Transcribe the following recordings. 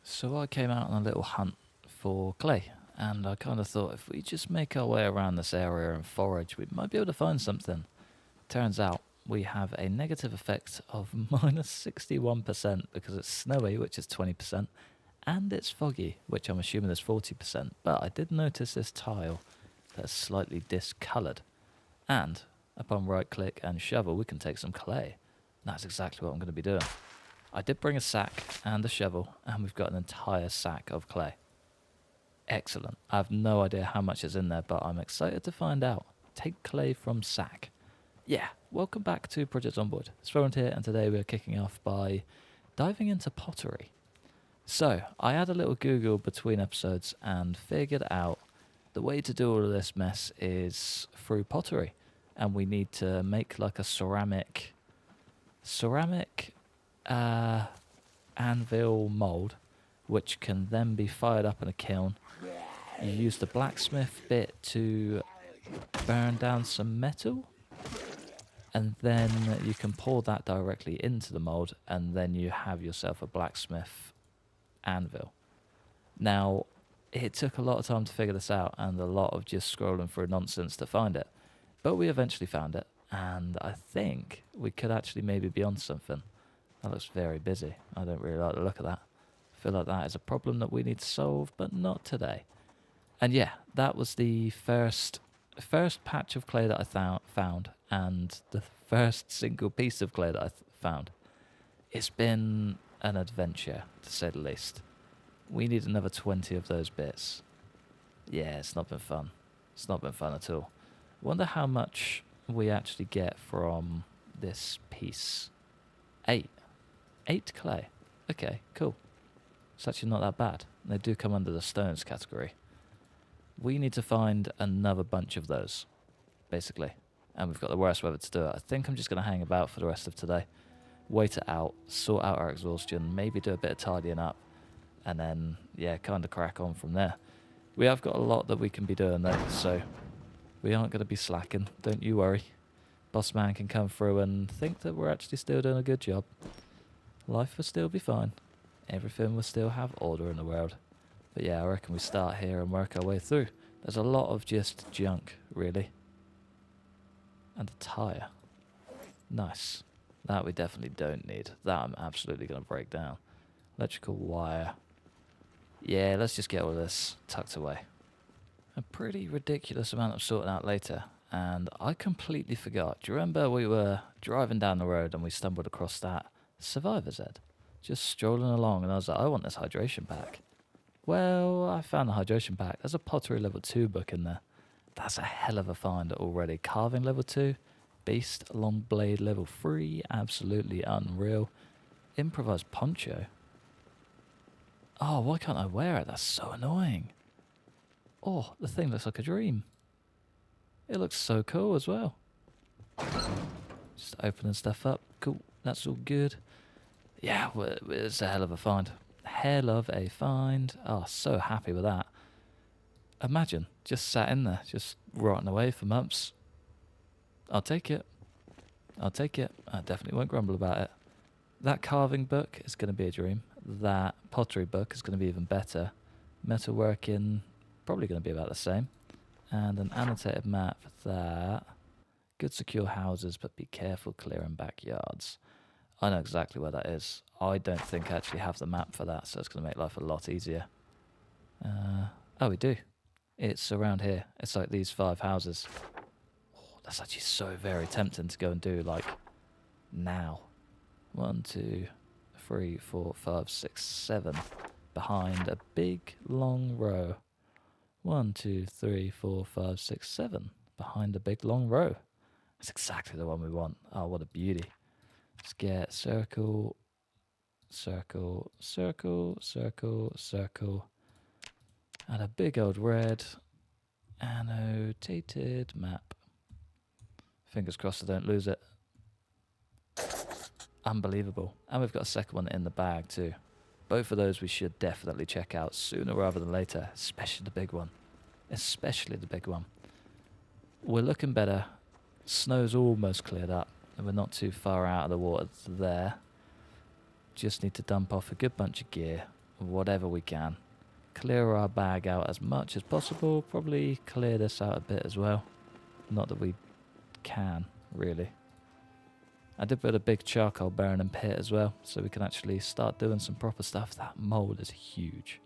So I came out on a little hunt for clay, and I kind of thought if we just make our way around this area and forage, we might be able to find something. Turns out we have a negative effect of minus 61% because it's snowy, which is 20%, and it's foggy, which I'm assuming is 40%. But I did notice this tile that's slightly discoloured, and upon right click and shovel, we can take some clay. That's exactly what I'm going to be doing. I did bring a sack and a shovel, and we've got an entire sack of clay. Excellent. I have no idea how much is in there, but I'm excited to find out. Take clay from sack. Yeah, welcome back to Project Zomboid. It's Roland here, and today we're kicking off by diving into pottery. So, I had a little Google between episodes and figured out the way to do all of this mess is through pottery. And we need to make like a ceramic anvil mold, which can then be fired up in a kiln. You use the blacksmith bit to burn down some metal, and then you can pour that directly into the mold, and then you have yourself a blacksmith anvil. Now, it took a lot of time to figure this out and a lot of just scrolling through nonsense to find it, but we eventually found it, and I think we could actually maybe be on something. That looks very busy. I don't really like the look of that. I feel like that is a problem that we need to solve, but not today. And yeah, that was the first patch of clay that I found, and the first single piece of clay that I found. It's been an adventure, to say the least. We need another 20 of those bits. Yeah, it's not been fun. It's not been fun at all. Wonder how much we actually get from this piece. 8. 8 clay. Okay, cool. It's actually not that bad. They do come under the stones category. We need to find another bunch of those, basically. And we've got the worst weather to do it. I think I'm just going to hang about for the rest of today. Wait it out, sort out our exhaustion, maybe do a bit of tidying up, and then, yeah, kind of crack on from there. We have got a lot that we can be doing though, so we aren't going to be slacking, don't you worry. Boss man can come through and think that we're actually still doing a good job. Life will still be fine. Everything will still have order in the world. But yeah, I reckon we start here and work our way through. There's a lot of just junk, really. And a tyre. Nice. That we definitely don't need. That I'm absolutely going to break down. Electrical wire. Yeah, let's just get all this tucked away. A pretty ridiculous amount of sorting out later. And I completely forgot. Do you remember we were driving down the road and we stumbled across that survivor's ed? Just strolling along, and I was like, I want this hydration pack. Well, I found the hydration pack. There's a pottery level 2 book in there. That's a hell of a find already. Carving level 2. Beast long blade level 3. Absolutely unreal. Improvised poncho. Oh, why can't I wear it? That's so annoying. Oh, the thing looks like a dream. It looks so cool as well. Just opening stuff up. Cool. That's all good. Yeah, well, it's a hell of a find. Hell of a find. Oh, so happy with that. Imagine, just sat in there, just rotting away for months. I'll take it. I'll take it. I definitely won't grumble about it. That carving book is going to be a dream. That pottery book is going to be even better. Metalworking, probably going to be about the same. And an annotated map that... Good secure houses, but be careful clearing backyards. I know exactly where that is. I don't think I actually have the map for that, so it's going to make life a lot easier. Oh, we do. It's around here. It's like these 5 houses. Oh, that's actually so very tempting to go and do, like, now. 1, 2, 3, 4, 5, 6, 7. Behind a big, long row. 1, 2, 3, 4, 5, 6, 7. Behind a big, long row. That's exactly the one we want. Oh, what a beauty. Let's get circle, circle, circle, circle, circle. And a big old red annotated map. Fingers crossed I don't lose it. Unbelievable. And we've got a second one in the bag too. Both of those we should definitely check out sooner rather than later. Especially the big one. Especially the big one. We're looking better. Snow's almost cleared up. And we're not too far out of the water there. Just need to dump off a good bunch of gear. whatever we can. Clear our bag out as much as possible. Probably clear this out a bit as well. Not that we can, really. I did put a big charcoal burning pit as well, so we can actually start doing some proper stuff. That mould is huge.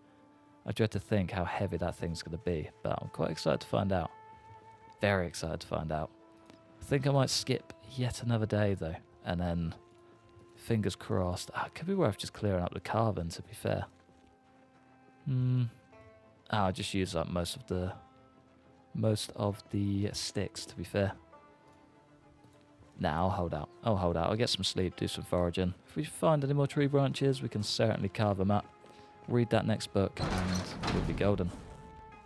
I dread to think how heavy that thing's going to be, but I'm quite excited to find out. Very excited to find out. I think I might skip yet another day, though, and then, fingers crossed, it could be worth just clearing up the carving, to be fair. I'll just use up most of the sticks, to be fair. Nah, I'll hold out. I'll get some sleep, do some foraging. If we find any more tree branches, we can certainly carve them up. Read that next book, and we'll be golden.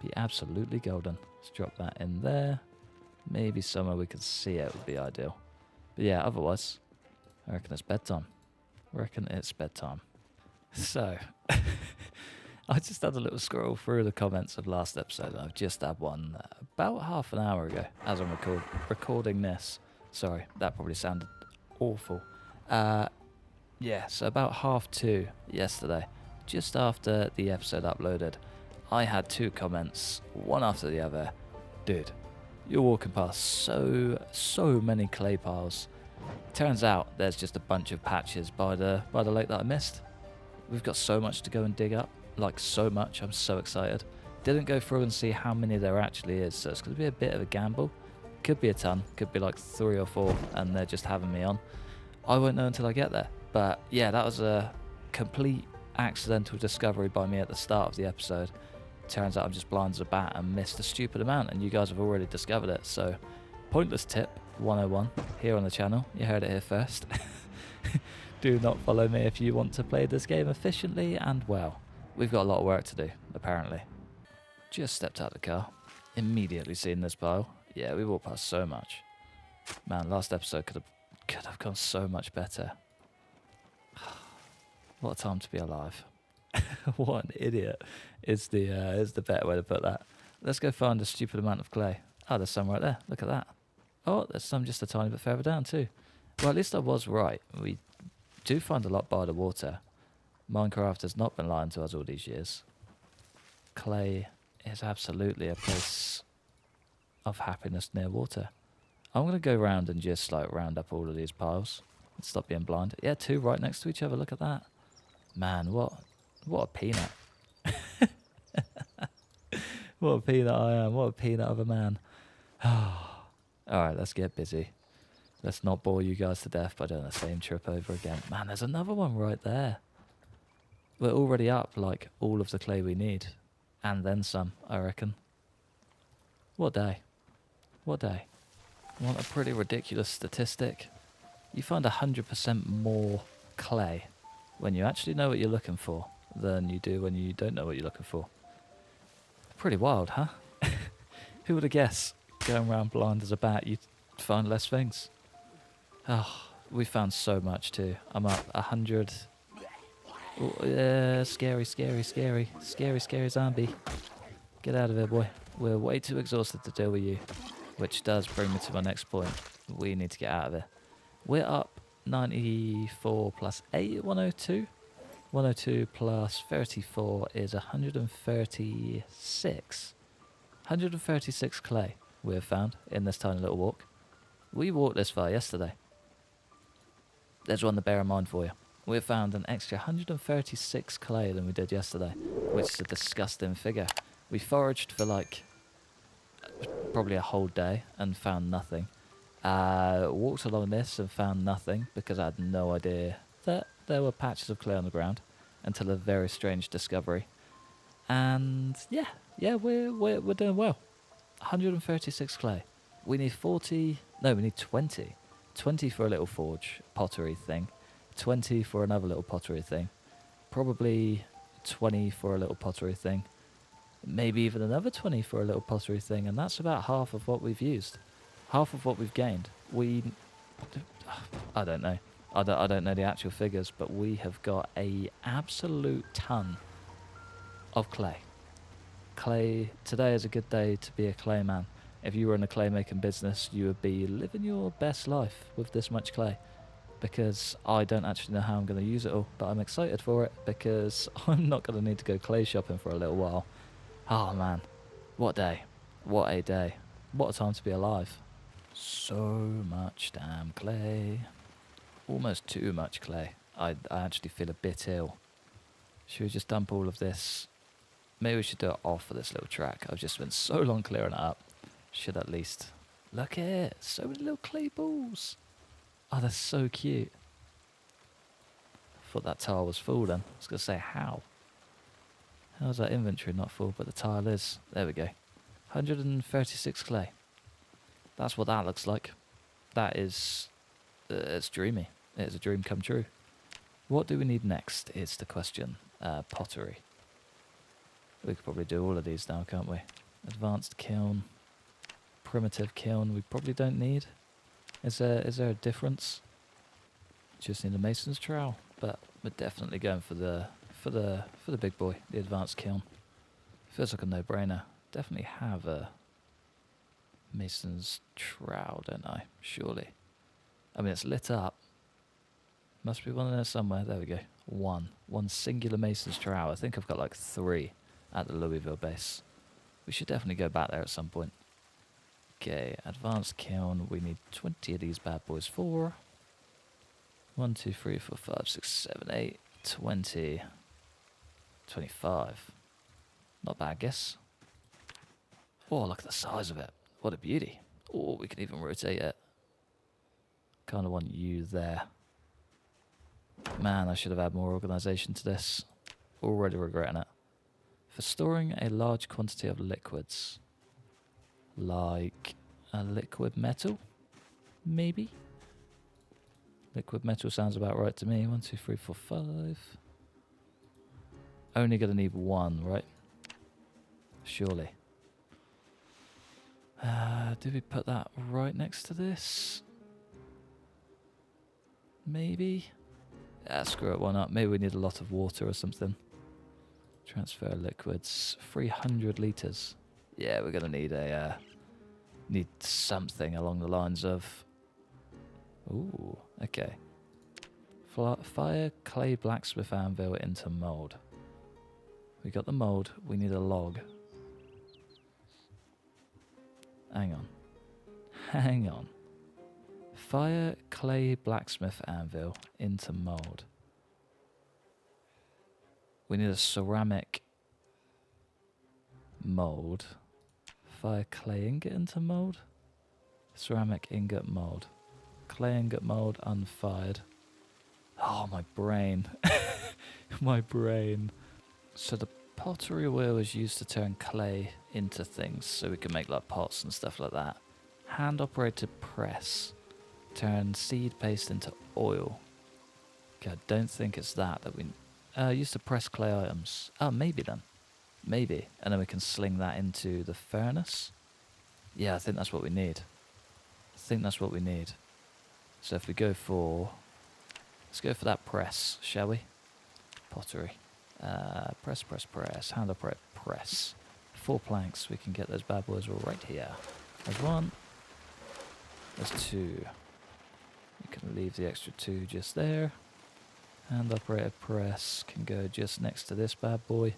Be absolutely golden. Let's drop that in there. Maybe somewhere we can see it would be ideal. But yeah, otherwise, I reckon it's bedtime. So, I just had a little scroll through the comments of last episode. I've just had one about half an hour ago as I'm recording this. Sorry, that probably sounded awful. Yeah, so about 2:30 yesterday, just after the episode uploaded, I had 2 comments, one after the other. Dude, you're walking past so many clay piles. Turns out there's just a bunch of patches by the lake that I missed. We've got so much to go and dig up, like so much. I'm so excited. Didn't go through and see how many there actually is, so it's going to be a bit of a gamble. Could be a ton, could be like 3 or 4, and they're just having me on. I won't know until I get there. But yeah, that was a complete accidental discovery by me at the start of the episode. Turns out I'm just blind as a bat and missed a stupid amount, and you guys have already discovered it. So, pointless tip 101 here on the channel. You heard it here first. Do not follow me if you want to play this game efficiently and well. We've got a lot of work to do, apparently. Just stepped out of the car. Immediately seen this pile. Yeah, we walked past so much. Man, last episode could have gone so much better. What a time to be alive. What an idiot is the better way to put that. Let's go find a stupid amount of clay. Oh, there's some right there. Look at that. Oh, there's some just a tiny bit further down too. Well, at least I was right. We do find a lot by the water. Minecraft has not been lying to us all these years. Clay is absolutely a place of happiness near water. I'm going to go round and just like round up all of these piles and stop being blind. Yeah, 2 right next to each other. Look at that. Man, what a peanut. What a peanut I am. What a peanut of a man. Alright, let's get busy. Let's not bore you guys to death by doing the same trip over again. Man, there's another one right there. We're already up like all of the clay we need. And then some, I reckon. What day? What day? Want a pretty ridiculous statistic? You find 100% more clay when you actually know what you're looking for than you do when you don't know what you're looking for. Pretty wild, huh? Who would have guessed going around blind as a bat you'd find less things? Oh, we found so much too. I'm up 100. Oh, yeah, scary zombie. Get out of here, boy. We're way too exhausted to deal with you. Which does bring me to my next point. We need to get out of here. We're up 94 plus 8, 102. 102 plus 34 is 136. 136 clay we have found in this tiny little walk. We walked this far yesterday. There's one to bear in mind for you. We have found an extra 136 clay than we did yesterday, which is a disgusting figure. We foraged for like probably a whole day and found nothing. Walked along this and found nothing because I had no idea that there were patches of clay on the ground until a very strange discovery. And yeah, we're doing well. 136 clay. We need 40. No, we need 20. 20 for a little forge pottery thing. 20 for another little pottery thing. Probably 20 for a little pottery thing. Maybe even another 20 for a little pottery thing, and that's about half of what we've used. Half of what we've gained. I don't know. I don't know the actual figures, but we have got a absolute ton of clay. Clay. Today is a good day to be a clay man. If you were in a clay making business, you would be living your best life with this much clay. because I don't actually know how I'm going to use it all, but I'm excited for it because I'm not going to need to go clay shopping for a little while. Oh man, what day, what a day, what a time to be alive. So much damn clay, almost too much clay. I actually feel a bit ill. Should we just dump all of this? Maybe we should do it off for this little track. I've just spent so long clearing it up. Should at least... Look at it. So many little clay balls. Oh, they're so cute. Thought that tile was full then. I was going to say, how? How's that inventory not full, but the tile is? There we go. 136 clay. That's what that looks like. That is... it's dreamy. It is a dream come true. What do we need next is the question. Pottery. We could probably do all of these now, can't we? Advanced kiln. Primitive kiln we probably don't need. Is there a difference? Just need a mason's trowel, but we're definitely going for the big boy, the advanced kiln. Feels like a no-brainer. Definitely have a mason's trowel, don't I? Surely. I mean, it's lit up. Must be one in there somewhere. There we go. One singular mason's trowel. I think I've got like 3 at the Louisville base. We should definitely go back there at some point. Okay, advanced kiln. We need 20 of these bad boys for. 1, 2, 3, 4, 5, 6, 7, 8, 20, 25. Not bad, I guess. Oh, look at the size of it. What a beauty. Oh, we can even rotate it. Kind of want you there. Man, I should have had more organisation to this. Already regretting it. For storing a large quantity of liquids. Like a liquid metal? Maybe? Liquid metal sounds about right to me. 1, 2, 3, 4, 5. Only going to need 1, right? Surely. Did we put that right next to this? Maybe? Screw it, why not? Maybe we need a lot of water or something. Transfer liquids. 300 litres. Yeah, we're going to need need something along the lines of... Ooh, okay. Fire clay blacksmith anvil into mould. We got the mould. We need a log. Hang on. Hang on. Fire clay blacksmith anvil into mould. We need a ceramic mould. Fire clay ingot into mould. Ceramic ingot mould. Clay ingot mould unfired. Oh, my brain. My brain. So the pottery wheel is used to turn clay into things, so we can make like pots and stuff like that. Hand operated press. Turn seed paste into oil. Okay, I don't think it's that we used to press clay items. Oh, maybe then. Maybe. And then we can sling that into the furnace. Yeah, I think that's what we need. So if we go for... Let's go for that press, shall we? Pottery. Press. Hand operated press. 4 planks. We can get those bad boys right here. There's 1. There's 2. You can leave the extra 2 just there. Hand operated press can go just next to this bad boy,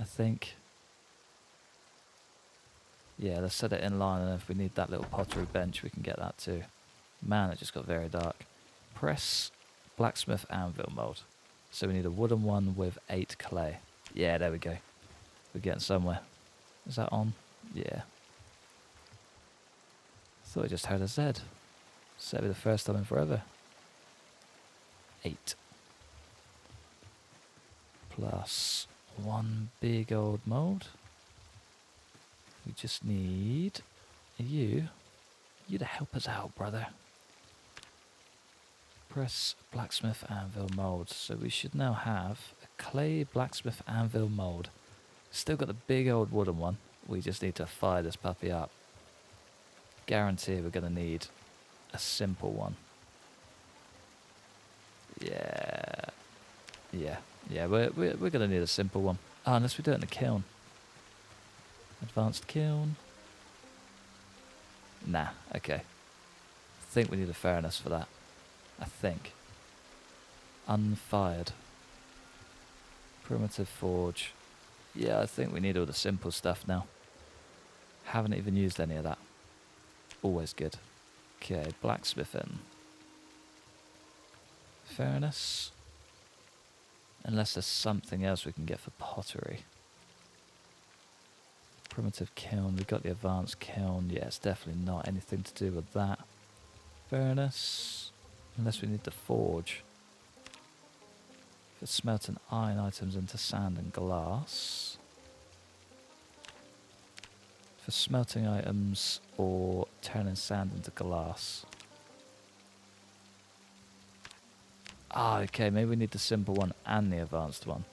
I think. Yeah, let's set it in line, and if we need that little pottery bench, we can get that too. Man, it just got very dark. Press blacksmith anvil mold. So we need a wooden one with 8 clay. Yeah, there we go. We're getting somewhere. Is that on? Yeah. Thought I just heard a Z. So that'll be the first time in forever. 8. Plus 1 big old mold. We just need you to help us out, brother. Press blacksmith anvil mold. So we should now have a clay blacksmith anvil mold. Still got the big old wooden one. We just need to fire this puppy up. Guarantee we're going to need a simple one. Yeah, we're going to need a simple one. Oh, unless we do it in the kiln. Advanced kiln. Nah, okay. I think we need a furnace for that. I think. Unfired. Primitive forge. Yeah, I think we need all the simple stuff now. Haven't even used any of that. Always good. Okay, blacksmithing. Furnace. Unless there's something else we can get for pottery. Primitive kiln. We got the advanced kiln. Yeah, it's definitely not anything to do with that. Furnace. Unless we need the forge. For smelting iron items into sand and glass. For smelting items or turning sand into glass. Ah, okay, maybe we need the simple one and the advanced one.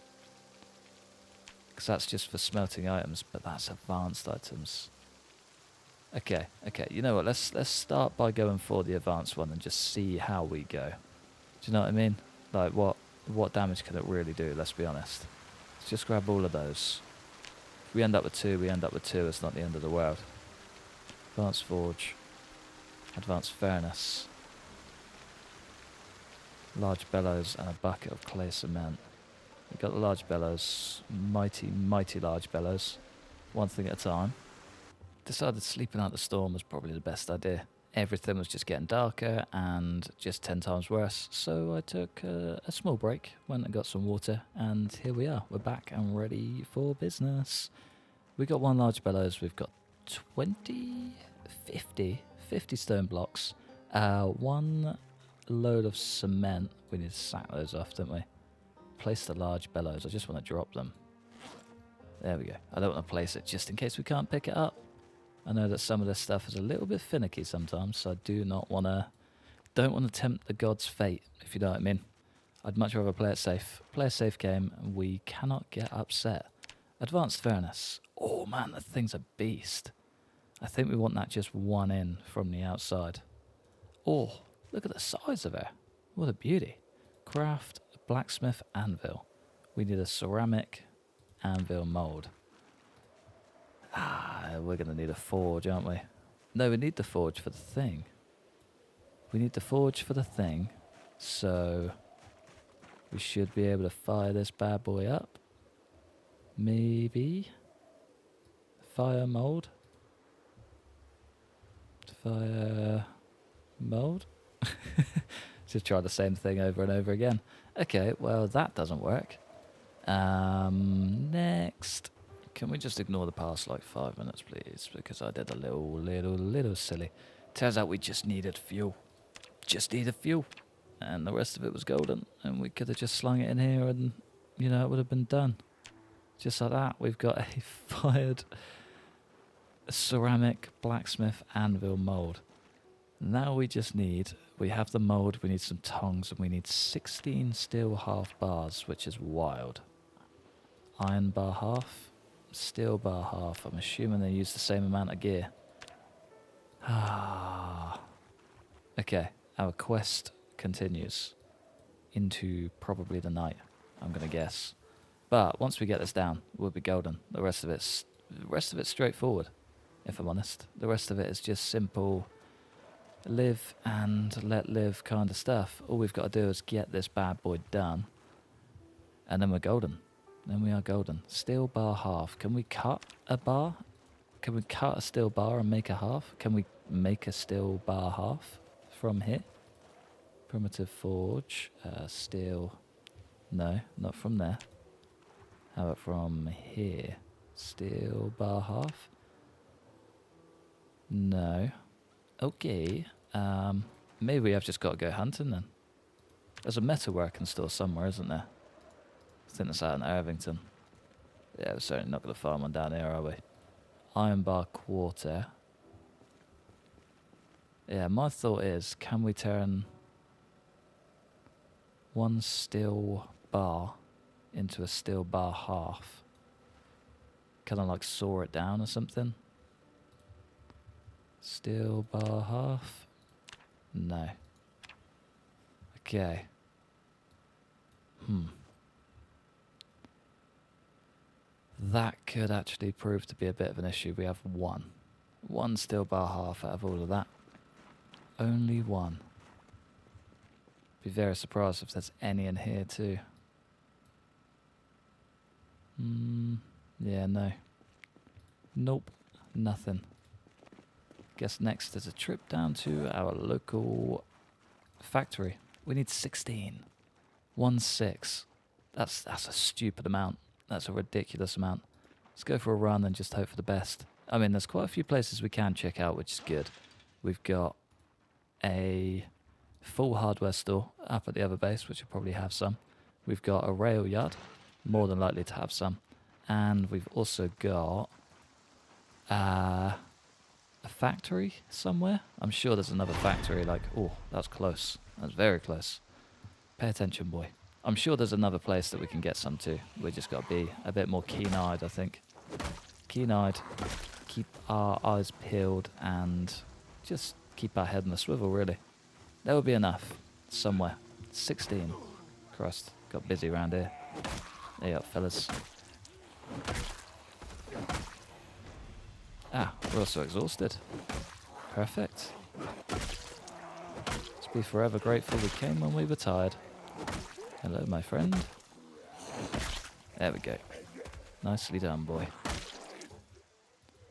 Because that's just for smelting items, but that's advanced items. Okay, you know what, let's start by going for the advanced one and just see how we go. Do you know what I mean? Like, what damage can it really do, let's be honest. Let's just grab all of those. If we end up with 2, we end up with 2, it's not the end of the world. Advanced forge. Advanced furnace. Large bellows and a bucket of clay cement. We've got the large bellows. Mighty large bellows. One thing at a time. Decided sleeping out the storm was probably the best idea. Everything was just getting darker and just 10 times worse. So I took a small break, went and got some water, and here we are. We're back and ready for business. We got 1 large bellows. We've got 50 stone blocks. 1 load of cement. We need to sack those off, don't we? Place the large bellows. I just want to drop them. There we go. I don't want to place it just in case we can't pick it up. I know that some of this stuff is a little bit finicky sometimes, so I don't want to tempt the god's fate, if you know what I mean. I'd much rather play it safe. Play a safe game, and we cannot get upset. Advanced furnace. Oh man, that thing's a beast. I think we want that just 1 in from the outside. Oh, look at the size of her. What a beauty. Craft, blacksmith, anvil. We need a ceramic anvil mould. We're going to need a forge, aren't we? No, we need the forge for the thing. We need the forge for the thing. So we should be able to fire this bad boy up. Maybe. Fire mould. Fire mould. Just try the same thing over and over again. Okay, well that doesn't work. Next. Can we just ignore the past like 5 minutes, please? Because I did a little silly. Turns out we just needed fuel. Just needed fuel. And the rest of it was golden. And we could have just slung it in here and, you know, it would have been done. Just like that, we've got a fired ceramic blacksmith anvil mould. Now we have the mould, we need some tongs, and we need 16 steel half bars, which is wild. Iron bar half. Steel bar half. I'm assuming they use the same amount of gear. Okay, our quest continues into probably the night, I'm going to guess. But once we get this down, we'll be golden. The rest of it's straightforward, if I'm honest. The rest of it is just simple live and let live kind of stuff. All we've got to do is get this bad boy done, and then we're golden. Then we are golden. Steel bar half. Can we cut a bar? Can we cut a steel bar and make a half? Can we make a steel bar half from here? Primitive forge. Steel. No, not from there. How about from here? Steel bar half? No. Okay. Maybe we have just got to go hunting then. There's a metalworking store somewhere, isn't there? I think that's out in Irvington. Yeah, we're certainly not going to find one down here, are we? Iron bar quarter. Yeah, my thought is, can we turn 1 steel bar into a steel bar half? Can I like saw it down or something? Steel bar half? No. Okay. That could actually prove to be a bit of an issue. We have 1 steel bar half out of all of that. Only 1. Be very surprised if there's any in here too. Yeah, no. Nope, nothing. Guess next is a trip down to our local factory. We need 16. 1-6. That's a stupid amount. That's a ridiculous amount. Let's go for a run and just hope for the best. I mean, there's quite a few places we can check out, which is good. We've got a full hardware store up at the other base, which will probably have some. We've got a rail yard, more than likely to have some. And we've also got a factory somewhere. I'm sure there's another factory, like, oh, that's close. That's very close. Pay attention, boy. I'm sure there's another place that we can get some to. We just got to be a bit more keen-eyed, I think. Keen-eyed, keep our eyes peeled, and just keep our head in the swivel, really. That would be enough. Somewhere. 16. Christ, got busy around here. There you go, fellas. Ah, we're also exhausted. Perfect. Let's be forever grateful we came when we were tired. Hello, my friend. There we go. Nicely done, boy.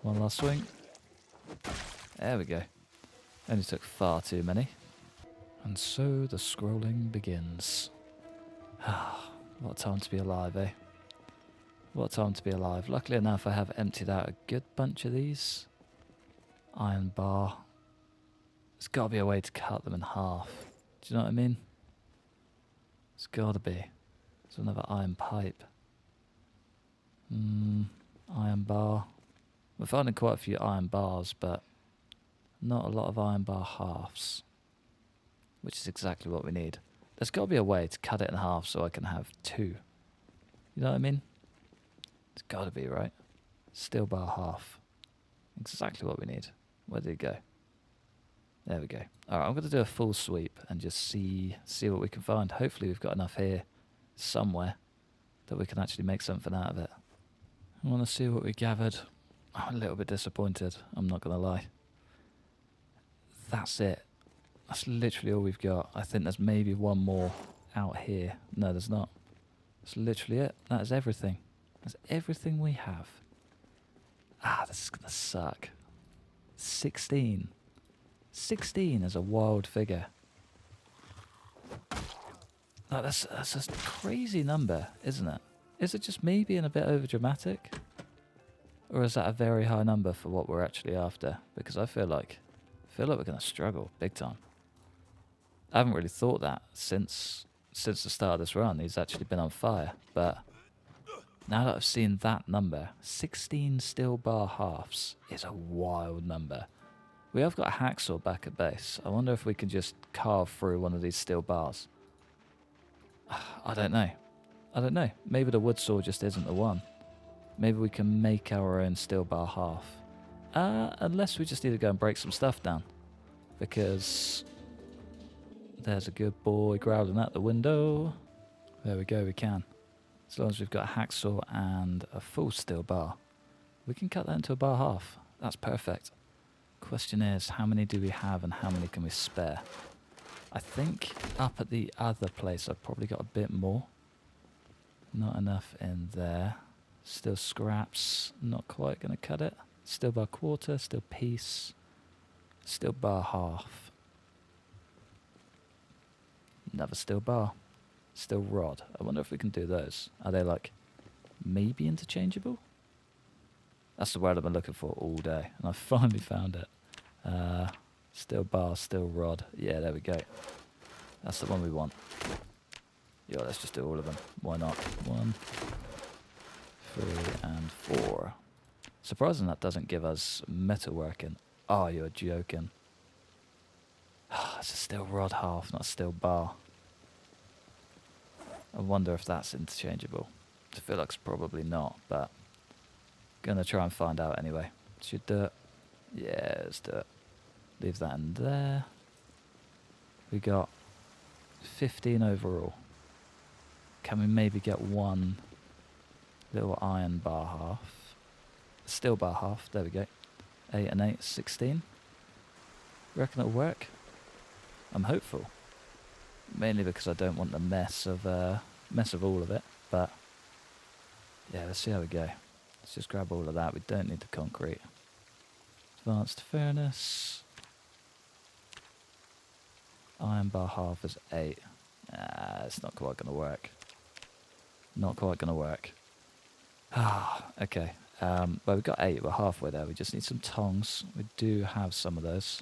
One last swing. There we go. Only took far too many. And so the scrolling begins. What a time to be alive, eh? What a time to be alive. Luckily enough, I have emptied out a good bunch of these. Iron bar. There's got to be a way to cut them in half. Do you know what I mean? There's got to be. There's another iron pipe. Iron bar. We're finding quite a few iron bars, but not a lot of iron bar halves. Which is exactly what we need. There's got to be a way to cut it in half so I can have 2. You know what I mean? It's got to be, right? Steel bar half. Exactly what we need. Where did it go? There we go. Alright, I'm going to do a full sweep and just see what we can find. Hopefully we've got enough here somewhere that we can actually make something out of it. I want to see what we gathered. I'm a little bit disappointed, I'm not going to lie. That's it. That's literally all we've got. I think there's maybe one more out here. No, there's not. That's literally it. That is everything. That's everything we have. Ah, this is going to suck. 16. 16 is a wild figure. Oh, that's a crazy number, isn't it? Is it just me being a bit overdramatic? Or is that a very high number for what we're actually after? Because I feel like we're going to struggle big time. I haven't really thought that since the start of this run. He's actually been on fire. But now that I've seen that number, 16 steel bar halves is a wild number. We have got a hacksaw back at base. I wonder if we can just carve through one of these steel bars. I don't know. Maybe the wood saw just isn't the one. Maybe we can make our own steel bar half. Unless we just need to go and break some stuff down. Because there's a good boy growling out the window. There we go, we can. As long as we've got a hacksaw and a full steel bar, we can cut that into a bar half. That's perfect. Question is, how many do we have and how many can we spare? I think up at the other place I've probably got a bit more. Not enough in there. Still scraps, not quite going to cut it. Steel bar quarter, steel piece, steel bar half. Another steel bar. Steel rod. I wonder if we can do those. Are they like maybe interchangeable? That's the word I've been looking for all day, and I finally found it. Steel bar, steel rod. Yeah, there we go. That's the one we want. Yeah, let's just do all of them. Why not? 1, 3, and 4. Surprising that doesn't give us metalworking. Oh, you're joking. It's a steel rod half, not a steel bar. I wonder if that's interchangeable. I feel like it's probably not, but gonna try and find out anyway. Should do it. Yeah, let's do it. Leave that in there. We got 15 overall. Can we maybe get one little iron bar half? Steel bar half, there we go. 8 and 8, 16. Reckon it'll work? I'm hopeful. Mainly because I don't want the mess of all of it. But yeah, let's see how we go. Let's just grab all of that. We don't need the concrete. Advanced furnace. Iron bar half is 8. It's not quite going to work. Not quite going to work. Ah, okay. Well, we've got 8. We're halfway there. We just need some tongs. We do have some of those.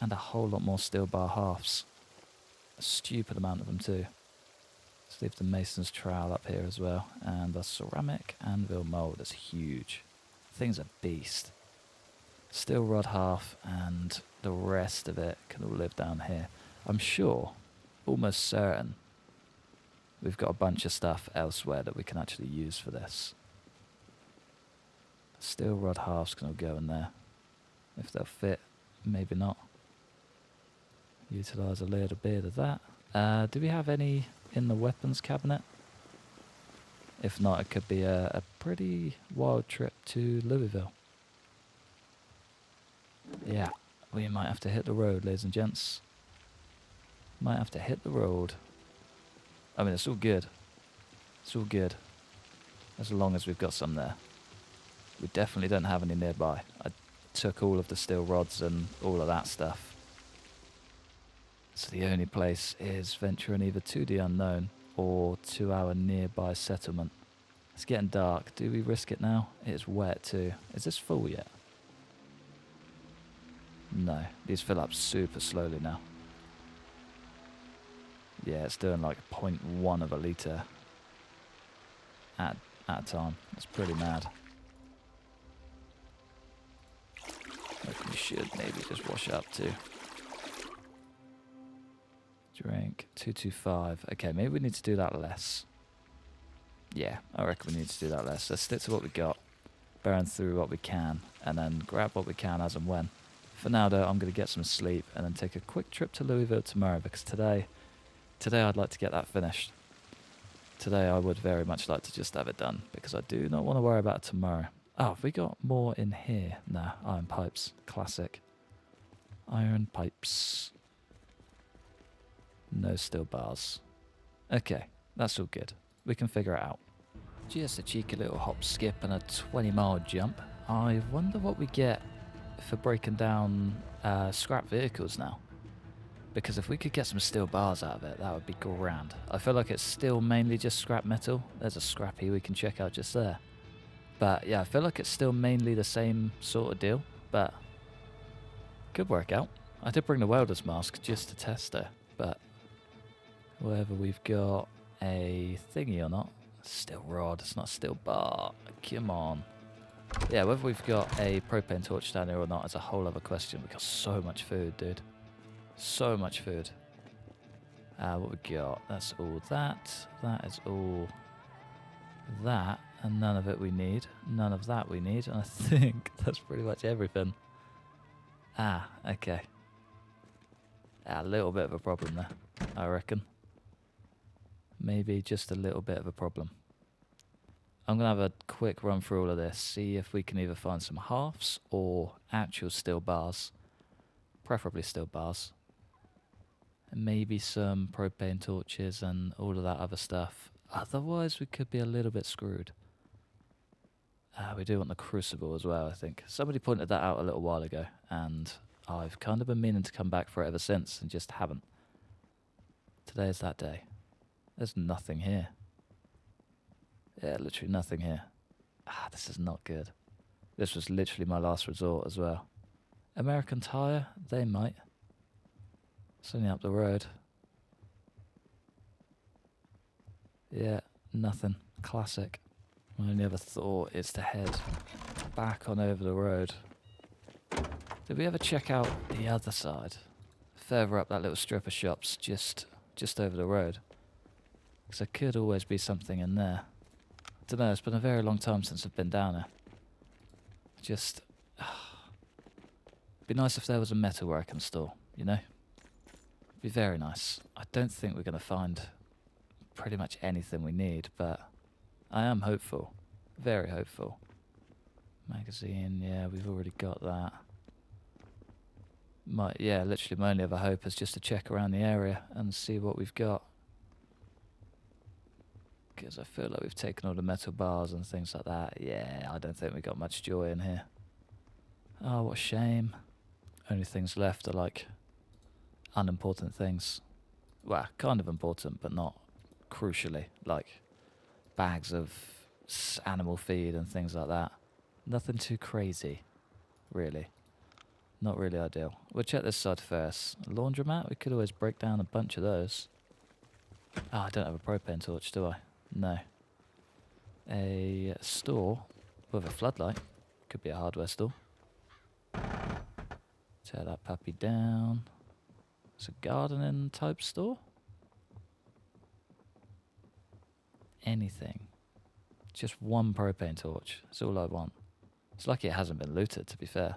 And a whole lot more steel bar halves. A stupid amount of them too. Let's leave the mason's trowel up here as well. And the ceramic anvil mould is huge. Thing's a beast. Steel rod half and the rest of it can all live down here. I'm sure, almost certain, we've got a bunch of stuff elsewhere that we can actually use for this. Steel rod halves can all go in there. If they'll fit, maybe not. Utilise a little bit of that. Do we have any in the weapons cabinet? If not, it could be a pretty wild trip to Louisville. Yeah, we might have to hit the road, ladies and gents. Might have to hit the road. I mean, it's all good. It's all good. As long as we've got some there. We definitely don't have any nearby. I took all of the steel rods and all of that stuff. So the only place is venturing either to the unknown or to our nearby settlement. It's getting dark. Do we risk it now? It's wet too. Is this full yet? No. These fill up super slowly now. Yeah, it's doing like 0.1 of a litre at a time. It's pretty mad. We should maybe just wash up too. Drink 225. Okay, maybe we need to do that less. Yeah, I reckon we need to do that less. Let's stick to what we got, burn through what we can, and then grab what we can as and when. For now though, I'm going to get some sleep and then take a quick trip to Louisville tomorrow, because today I'd like to get that finished. Today I would very much like to just have it done, because I do not want to worry about it tomorrow. Oh, have we got more in here? Nah, iron pipes. Classic. Iron pipes. No steel bars. Okay, that's all good. We can figure it out. Just a cheeky little hop, skip and a 20-mile jump. I wonder what we get for breaking down scrap vehicles now. Because if we could get some steel bars out of it, that would be grand. I feel like it's still mainly just scrap metal. There's a scrappy we can check out just there. But yeah, I feel like it's still mainly the same sort of deal, but could work out. I did bring the welder's mask just to test it, but whether we've got a thingy or not, steel rod, it's not a steel bar, come on. Yeah, whether we've got a propane torch down here or not is a whole other question. We've got so much food, dude. So much food. What we got? That's all that. That is all that. And none of it we need. None of that we need. And I think that's pretty much everything. Ah, okay. A little bit of a problem there, I reckon. Maybe just a little bit of a problem. I'm going to have a quick run through all of this, see if we can either find some halves or actual steel bars. Preferably steel bars. And maybe some propane torches and all of that other stuff. Otherwise, we could be a little bit screwed. We do want the crucible as well, I think. Somebody pointed that out a little while ago, and I've kind of been meaning to come back for it ever since, and just haven't. Today is that day. There's nothing here. Yeah, literally nothing here. This is not good. This was literally my last resort as well. American Tire? They might. It's only up the road. Yeah, nothing. Classic. My only other thought is to head back on over the road. Did we ever check out the other side? Further up that little strip of shops just over the road? Because there could always be something in there. I don't know, it's been a very long time since I've been down there. Just... It'd be nice if there was a metalworking store, you know? It'd be very nice. I don't think we're going to find pretty much anything we need, but I am hopeful. Very hopeful. Magazine, yeah, we've already got that. Yeah, literally my only other hope is just to check around the area and see what we've got. Because I feel like we've taken all the metal bars and things like that. Yeah, I don't think we got much joy in here. Oh, what a shame. Only things left are like unimportant things. Well, kind of important, but not crucially. Like bags of animal feed and things like that. Nothing too crazy, really. Not really ideal. We'll check this side first. A laundromat? We could always break down a bunch of those. Oh, I don't have a propane torch, do I? No. A store with a floodlight. Could be a hardware store. Tear that puppy down. It's a gardening type store. Anything. Just one propane torch. That's all I want. It's lucky it hasn't been looted, to be fair.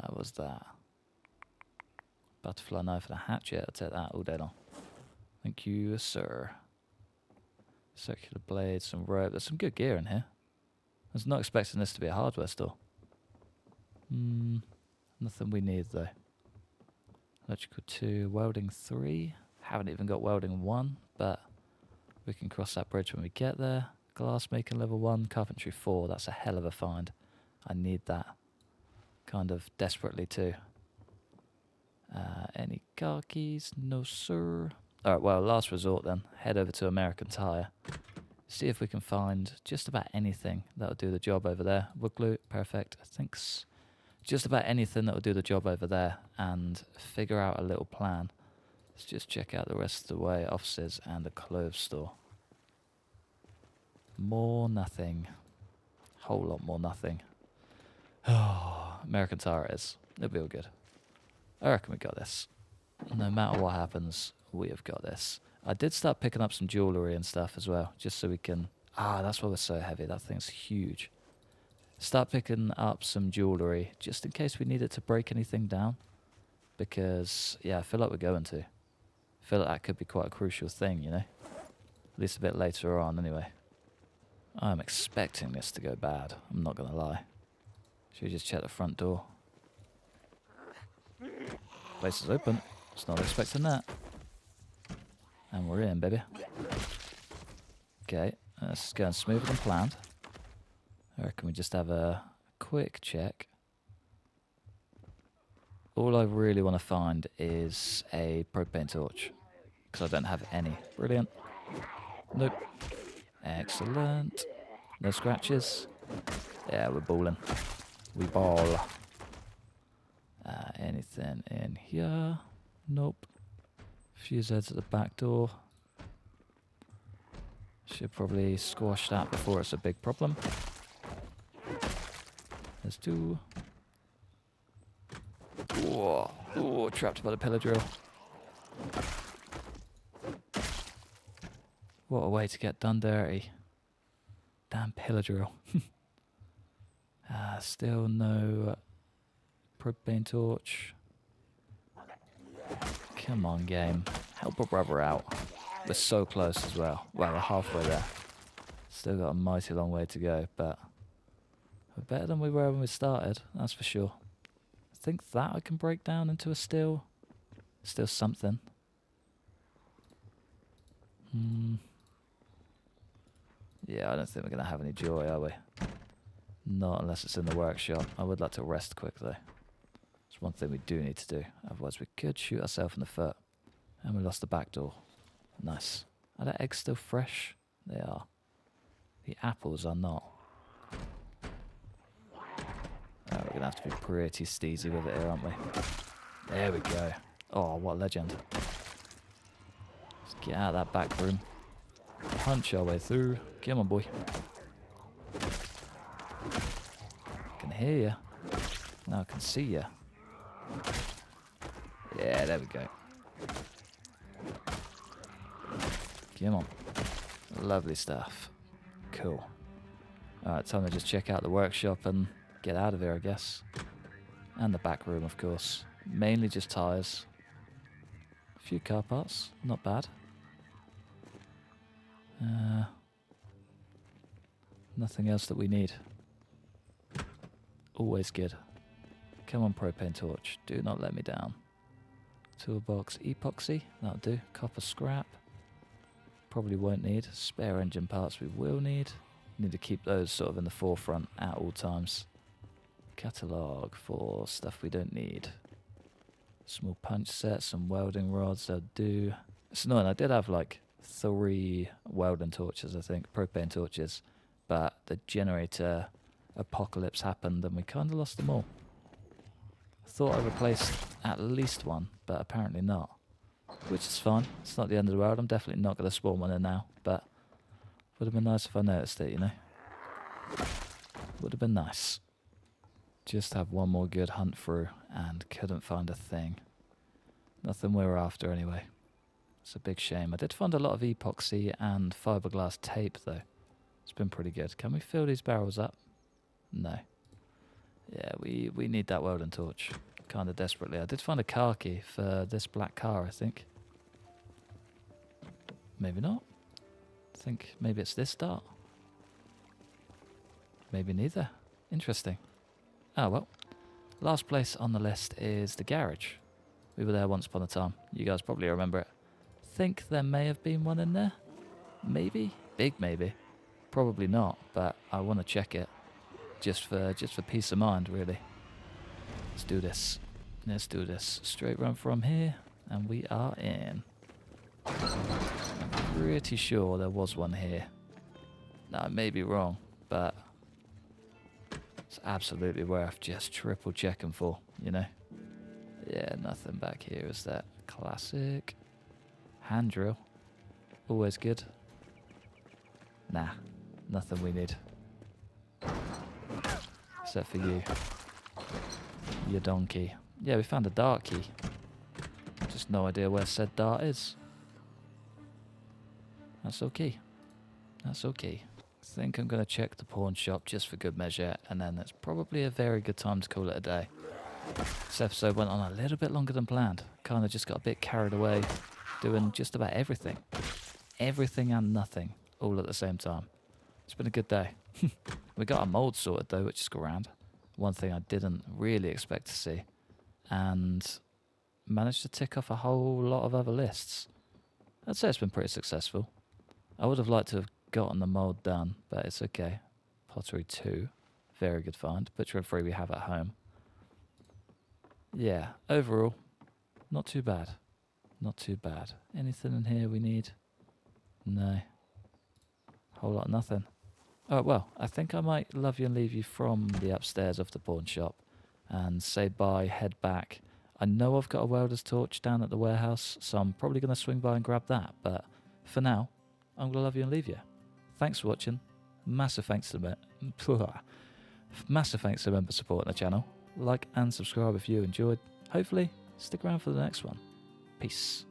What's that? Butterfly knife and a hatchet. I'll take that all day long. Thank you, sir. Circular blade, some rope. There's some good gear in here. I was not expecting this to be a hardware store. Nothing we need, though. Electrical 2, welding 3. Haven't even got welding 1, but we can cross that bridge when we get there. Glass making level 1, carpentry 4. That's a hell of a find. I need that. Kind of desperately, too. Any car keys? No, sir. Alright, well, last resort then. Head over to American Tire. See if we can find just about anything that'll do the job over there. Wood glue, perfect. Thanks. Just about anything that'll do the job over there and figure out a little plan. Let's just check out the rest of the way. Offices and the clothes store. More nothing. Whole lot more nothing. Oh, American Tire it is. It'll be all good. I reckon we got this. No matter what happens, we have got this. I did start picking up some jewellery and stuff as well, just so we can... Ah, that's why we're so heavy. That thing's huge. Start picking up some jewellery, just in case we need it to break anything down. Because, yeah, I feel like we're going to. I feel like that could be quite a crucial thing, you know? At least a bit later on, anyway. I'm expecting this to go bad. I'm not going to lie. Should we just check the front door? Place is open. Just not expecting that. And we're in, baby. Okay, this is going smoother than planned. I reckon we just have a quick check. All I really want to find is a propane torch. Because I don't have any. Brilliant. Nope. Excellent. No scratches. Yeah, we're balling. We ball. Anything in here? Nope. Fuse heads at the back door. Should probably squash that before it's a big problem. There's 2. Whoa. Oh, trapped by the pillar drill. What a way to get done dirty. Damn pillar drill. Still no propane torch. Come on, game. Help a brother out. We're so close as well. Well, we're halfway there. Still got a mighty long way to go, but we're better than we were when we started, that's for sure. I think that I can break down into a steel. Still something. Yeah, I don't think we're going to have any joy, are we? Not unless it's in the workshop. I would like to rest quick, though. It's one thing we do need to do. Otherwise, we could shoot ourselves in the foot. And we lost the back door. Nice. Are the eggs still fresh? They are. The apples are not. We're going to have to be pretty steezy with it here, aren't we? There we go. Oh, what a legend. Let's get out of that back room. Punch our way through. Come on, boy. I can hear you. Now I can see you. Yeah, there we go. Come on. Lovely stuff. Cool. Alright, time to just check out the workshop and get out of here, I guess. And the back room, of course. Mainly just tyres. A few car parts. Not bad. Nothing else that we need. Always good. Come on, propane torch. Do not let me down. Toolbox epoxy. That'll do. Copper scrap. Probably won't need. Spare engine parts we will need. Need to keep those sort of in the forefront at all times. Catalogue for stuff we don't need. Small punch set, some welding rods, they'll do. It's annoying, I did have like 3 welding torches, I think, propane torches, but the generator apocalypse happened and we kind of lost them all. I thought I replaced at least one, but apparently not, which is fine. It's not the end of the world. I'm definitely not going to spawn one in now, but would have been nice if I noticed it, you know. Would have been nice. Just have one more good hunt through and couldn't find a thing. Nothing we were after anyway. It's a big shame. I did find a lot of epoxy and fiberglass tape though. It's been pretty good. Can we fill these barrels up? No. Yeah, we need that welding torch kind of desperately. I did find a car key for this black car, I think. Maybe not. I think maybe it's this dart. Maybe neither. Interesting. Oh well. Last place on the list is the garage. We were there once upon a time. You guys probably remember it. Think there may have been one in there. Maybe. Big maybe. Probably not, but I want to check it. Just for peace of mind, really. Let's do this. Let's do this. Straight run from here, and we are in. I'm pretty sure there was one here. Now, I may be wrong, but it's absolutely worth just triple checking for, you know? Yeah, nothing back here is that. Classic. Hand drill. Always good. Nah, nothing we need. Except for you. Your donkey. Yeah, we found a dart key. Just no idea where said dart is. That's okay. That's okay. I think I'm going to check the pawn shop just for good measure, and then it's probably a very good time to call it a day. This episode went on a little bit longer than planned. Kind of just got a bit carried away, doing just about everything. Everything and nothing, all at the same time. It's been a good day. We got our mould sorted though, which is grand. One thing I didn't really expect to see. And managed to tick off a whole lot of other lists. I'd say it's been pretty successful. I would have liked to have gotten the mould done, but it's okay. Pottery 2, very good find. Butcher 3 we have at home. Yeah, overall, not too bad. Not too bad. Anything in here we need? No. Whole lot of nothing. Oh, well, I think I might love you and leave you from the upstairs of the pawn shop and say bye, head back. I know I've got a welder's torch down at the warehouse, so I'm probably going to swing by and grab that, but for now, I'm going to love you and leave you. Thanks for watching. Massive thanks to member supporting the channel. Like and subscribe if you enjoyed. Hopefully, stick around for the next one. Peace.